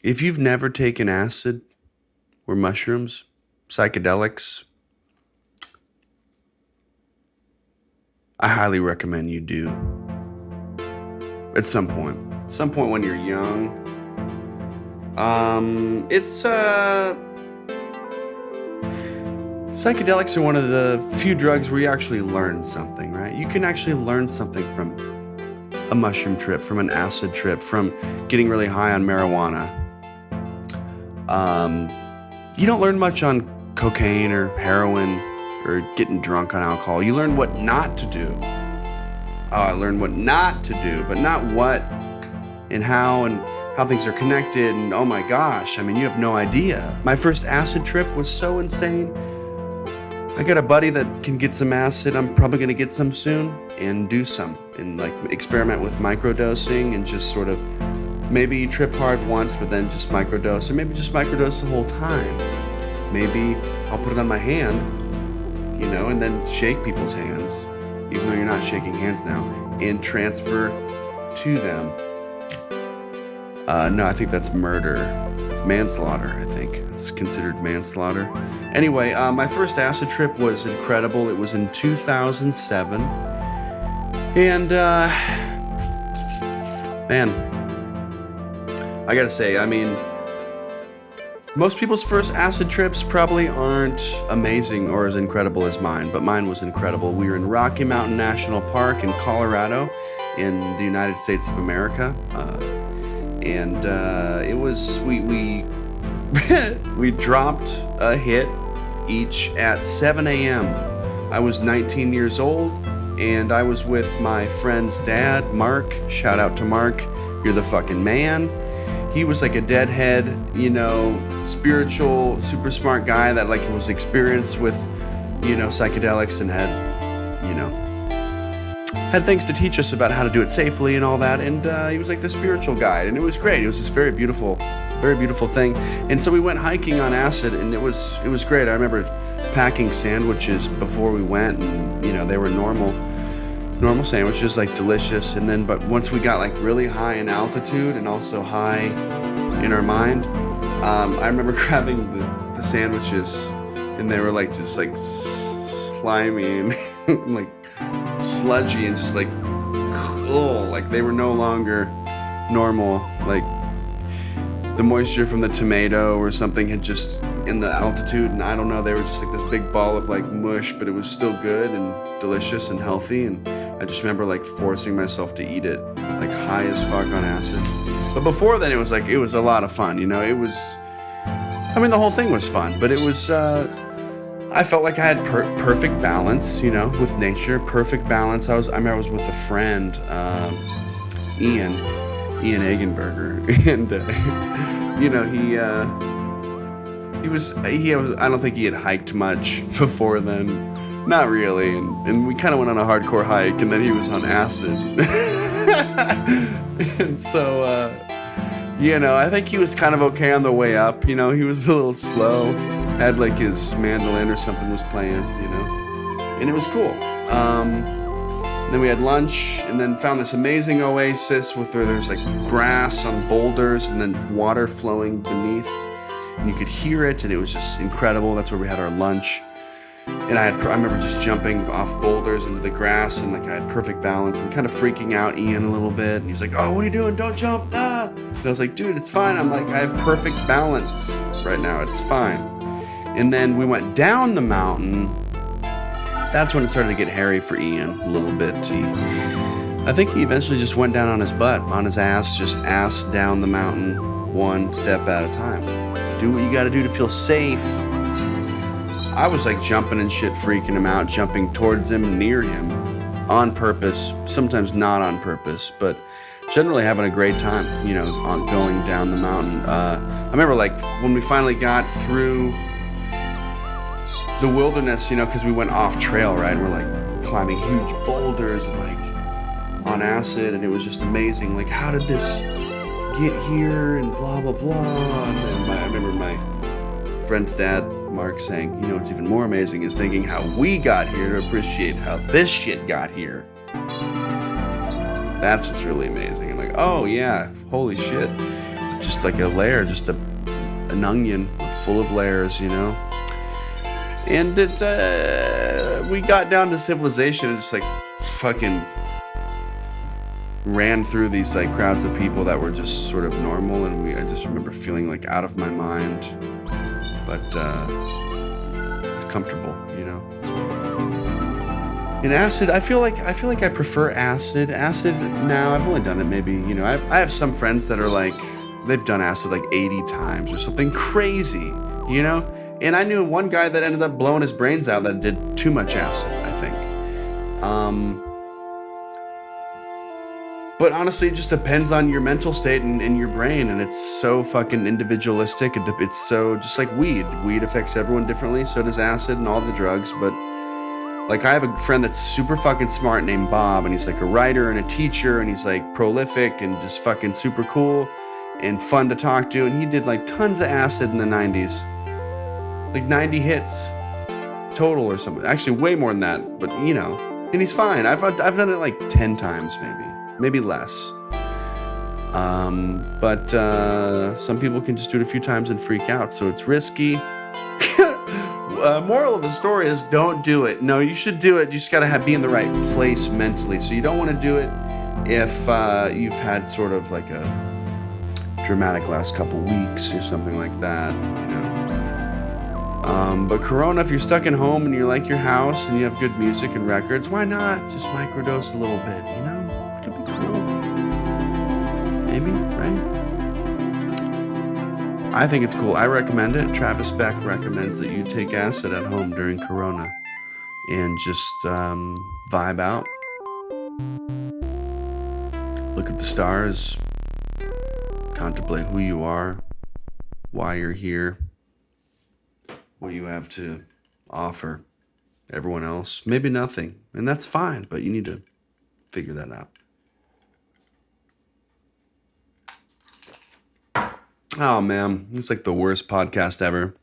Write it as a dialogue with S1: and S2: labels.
S1: If you've never taken acid or mushrooms, psychedelics, I highly recommend you do at some point. Some point when you're young. It's Psychedelics are one of the few drugs where you actually learn something, right? You can actually learn something from a mushroom trip, from an acid trip, from getting really high on marijuana. You don't learn much on cocaine or heroin or getting drunk on alcohol. You learn what not to do. Oh, I learned what not to do, but not what and how things are connected. And oh my gosh, I mean, you have no idea. My first acid trip was so insane. I got a buddy that can get some acid. I'm probably going to get some soon and do some and like experiment with microdosing and just sort of maybe trip hard once, but then just microdose, or maybe just microdose the whole time. Maybe I'll put it on my hand, and then shake people's hands, even though you're not shaking hands now, and transfer to them. No, I think that's murder. It's manslaughter, I think. It's considered manslaughter. Anyway, my first acid trip was incredible. It was in 2007. And, man, I gotta say, I mean, most people's first acid trips probably aren't amazing or as incredible as mine, but mine was incredible. We were in Rocky Mountain National Park in Colorado in the United States of America. And it was we we dropped a hit each at 7 a.m. I was 19 years old, and I was with my friend's dad, Mark. Shout out to Mark. You're the fucking man. He was like a deadhead, spiritual, super smart guy that like was experienced with, psychedelics and had things to teach us about how to do it safely and all that. And he was like the spiritual guide, and it was great. It was this very beautiful thing. And so we went hiking on acid, and it was great. I remember packing sandwiches before we went, and they were normal sandwiches, like delicious. And then, but once we got like really high in altitude and also high in our mind, I remember grabbing the sandwiches, and they were like just like slimy and like sludgy and just like they were no longer normal. Like the moisture from the tomato or something had just in the altitude, and I don't know, they were just like this big ball of like mush, but it was still good and delicious and healthy. And I just remember like forcing myself to eat it, like high as fuck on acid. But before then, it was a lot of fun. The whole thing was fun, but it was I felt like I had perfect balance, with nature, perfect balance. I remember I was with a friend, Ian Egenberger, and I don't think he had hiked much before then, not really, and we kind of went on a hardcore hike, and then he was on acid, and so I think he was kind of okay on the way up. He was a little slow. Had like his mandolin or something was playing, and it was cool. Then we had lunch, and then found this amazing oasis where there's like grass on boulders and then water flowing beneath, and you could hear it, and it was just incredible. That's where we had our lunch. And I remember just jumping off boulders into the grass, and like I had perfect balance, and kind of freaking out Ian a little bit. And he was like, "Oh, what are you doing? Don't jump!" Ah. And I was like, "Dude, it's fine." I'm like, I have perfect balance right now. It's fine. And then we went down the mountain. That's when it started to get hairy for Ian a little bit. I think he eventually just went down on his butt, on his ass, just ass down the mountain, one step at a time. Do what you gotta do to feel safe. I was like jumping and shit, freaking him out, jumping towards him, near him, on purpose, sometimes not on purpose, but generally having a great time, on going down the mountain. I remember like when we finally got through the wilderness, because we went off trail, right? And we're like climbing huge boulders and like on acid, and it was just amazing. Like, how did this get here and blah, blah, blah. And then I remember my friend's dad, Mark, saying, what's even more amazing is thinking how we got here to appreciate how this shit got here. That's what's really amazing. I'm like, oh yeah, holy shit. Just just like a layer, just an onion full of layers, you know. And we got down to civilization and just like fucking ran through these like crowds of people that were just sort of normal, and I just remember feeling like out of my mind, but comfortable, you know. And acid, I feel like I prefer acid. Acid now, I've only done it maybe, you know, I have some friends that are like, they've done acid like 80 times or something crazy, you know? And I knew one guy that ended up blowing his brains out that did too much acid, I think. But honestly, it just depends on your mental state and your brain, and it's so fucking individualistic. It's so, just like weed. Weed affects everyone differently, so does acid and all the drugs, but like I have a friend that's super fucking smart named Bob, and he's like a writer and a teacher, and he's like prolific and just fucking super cool and fun to talk to, and he did like tons of acid in the 90s. Like 90 hits total or something. Actually, way more than that, but you know, and he's fine. I've done it like 10 times maybe less. But some people can just do it a few times and freak out, so it's risky. Moral of the story is don't do it. No, you should do it. You just gotta be in the right place mentally. So you don't want to do it if you've had sort of like a dramatic last couple weeks or something like that, you know. But Corona, if you're stuck at home and you like your house and you have good music and records, why not just microdose a little bit, you know? It could be cool. Maybe, right? I think it's cool. I recommend it. Travis Beck recommends that you take acid at home during Corona and just vibe out. Look at the stars. Contemplate who you are, why you're here, what you have to offer everyone else. Maybe nothing, and that's fine, but you need to figure that out. Oh man, it's like the worst podcast ever.